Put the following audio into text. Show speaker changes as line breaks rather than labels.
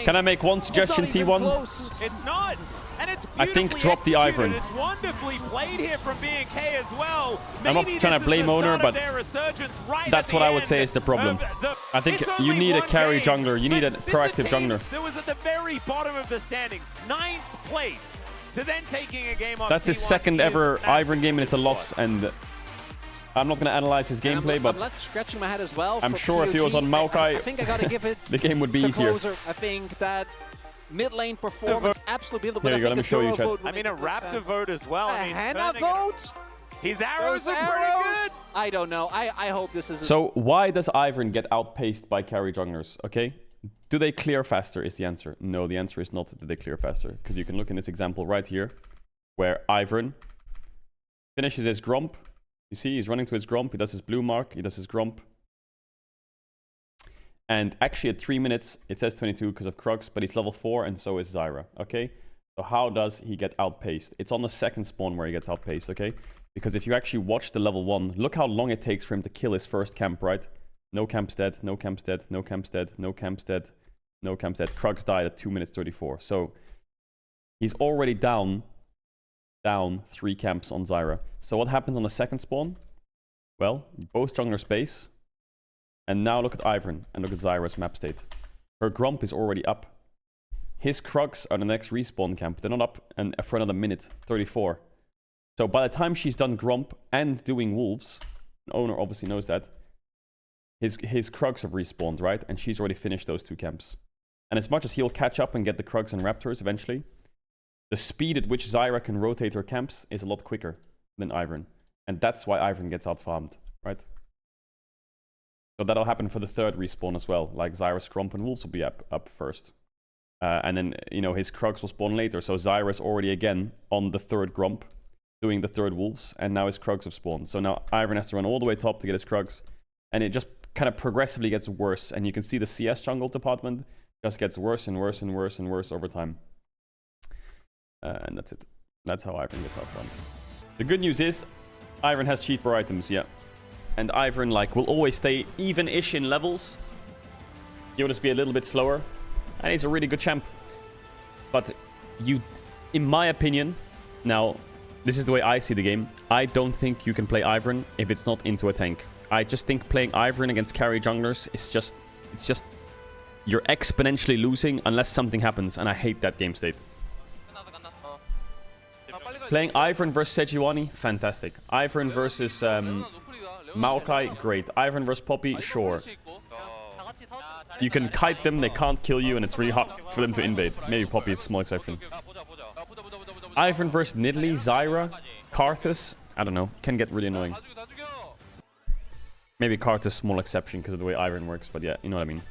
Can I make one suggestion, T1?
It's not. And it's
I think drop the Ivern.
It's wonderfully played here from B&K as well.
I'm not trying to blame owner, but that's what I would say is the problem. I think you need a carry jungler. You need a proactive jungler.
That was at the very bottom of the standings, 9th place, to then taking a game off.
That's his second ever Ivern game, and it's a loss. And I'm not going to analyze his gameplay, but
I'm scratching my head as well.
I'm sure if he was on Maokai,
I think I gotta give it
the game would be easier.
Closer. I think that mid lane performance absolutely beautiful.
Here you go, let me show you, chat.
I mean, a Raptor vote as well.
A Hannah vote?
His arrows are pretty good.
I don't know. I hope this is...
So why does Ivern get outpaced by carry junglers? Okay, do they clear faster is the answer. No, the answer is not that they clear faster. Because you can look in this example right here, where Ivern finishes his Gromp. You see, he's running to his Gromp. He does his blue mark. He does his Gromp. And actually at 3 minutes, it says 22 because of Crux, but he's level 4 and so is Zyra, okay? So how does he get outpaced? It's on the second spawn where he gets outpaced, okay? Because if you actually watch the level 1, look how long it takes for him to kill his first camp, right? No camp's dead, no camp's dead, no camp's dead, no camp's dead, no camp's dead. Crux died at 2 minutes 34. So he's already down 3 camps on Zyra. So what happens on the second spawn? Well, both jungler space. And now look at Ivern and look at Zyra's map state. Her Gromp is already up. His Crux are the next respawn camp. They're not up and for another minute, 34. So by the time she's done Gromp and doing Wolves, the owner obviously knows that, his Crux have respawned, right? And she's already finished those 2 camps. And as much as he'll catch up and get the Crux and Raptors eventually, the speed at which Zyra can rotate her camps is a lot quicker than Ivern. And that's why Ivern gets outfarmed, right? So that'll happen for the 3rd respawn as well. Like Zyra's Gromp and Wolves will be up first. And then, you know, his Crux will spawn later. So Zyra's already again on the 3rd Gromp, doing the 3rd Wolves. And now his Crux have spawned. So now Ivern has to run all the way top to get his Crux. And it just kind of progressively gets worse. And you can see the CS jungle department just gets worse and worse and worse and worse over time. And that's it. That's how Ivern gets outfarmed. The good news is, Ivern has cheaper items, yeah. And Ivern, like, will always stay even-ish in levels. He'll just be a little bit slower. And he's a really good champ. But you, in my opinion, now, this is the way I see the game. I don't think you can play Ivern if it's not into a tank. I just think playing Ivern against carry junglers is just, it's just, you're exponentially losing unless something happens. And I hate that game state. Playing Ivern versus Sejuani, fantastic. Ivern versus Maokai, great. Ivern versus Poppy, sure. You can kite them, they can't kill you, and it's really hard for them to invade. Maybe Poppy is a small exception. Ivern versus Nidalee, Zyra, Karthus, I don't know, can get really annoying. Maybe Karthus, small exception because of the way Ivern works, but yeah, you know what I mean.